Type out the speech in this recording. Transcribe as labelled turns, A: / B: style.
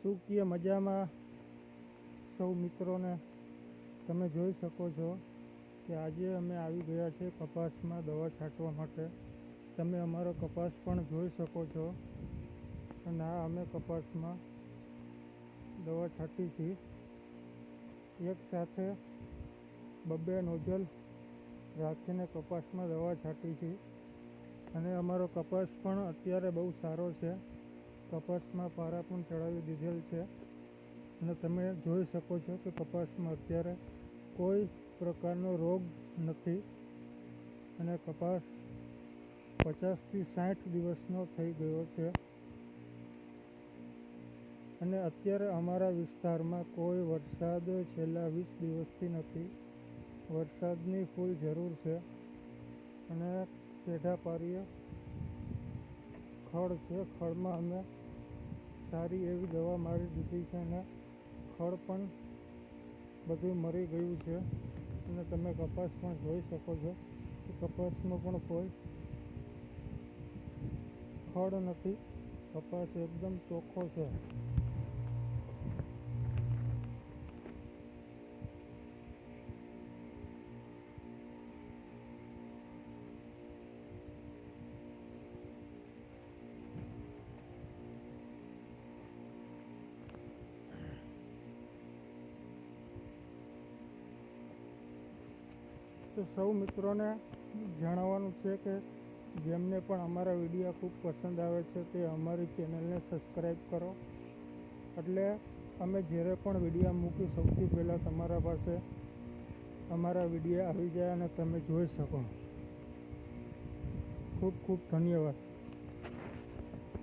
A: સુખીય મજામાં સૌ મિત્રોને તમે જોઈ શકો છો કે આજે અમે આવી ગયા છે કપાસમાં દવા છાંટવા માટે. તમે અમારો કપાસ પણ જોઈ શકો છો અને આ અમે કપાસમાં દવા છાંટી છે. એક સાથે 2 નોઝલ રાખીને કપાસમાં દવા છાંટી છે અને અમારો કપાસ પણ અત્યારે બહુ સારો છે. કપાસમાં પારા પણ ચડાવી દીધેલ છે અને તમે જોઈ શકો છો કે કપાસમાં અત્યારે કોઈ પ્રકારનો રોગ નથી અને કપાસ 50 થી 60 દિવસનો થઈ ગયો છે. અને અત્યારે અમારા વિસ્તારમાં કોઈ વરસાદ છેલ્લા 20 દિવસથી નથી. વરસાદની ફૂલ જરૂર છે અને સેઢા પારીએ ખડ છે. ખડમાં અમે સારી એવી દવા મારી દીધી છે અને ખડ પણ બધું મરી ગયું છે અને તમે કપાસ પણ જોઈ શકો છો કે કપાસમાં પણ કોઈ ખડ નથી. કપાસ એકદમ ચોખ્ખો છે. તો સૌ મિત્રોને જણાવવાનું છે કે જેમને પણ અમારા વિડીયો ખૂબ પસંદ આવે છે તે અમારી ચેનલને સબસ્ક્રાઈબ કરો, એટલે અમે જ્યારે પણ વિડીયો મૂકી સૌથી પહેલાં તમારા પાસે અમારા વિડીયો આવી જાય અને તમે જોઈ શકો. ખૂબ ખૂબ ધન્યવાદ.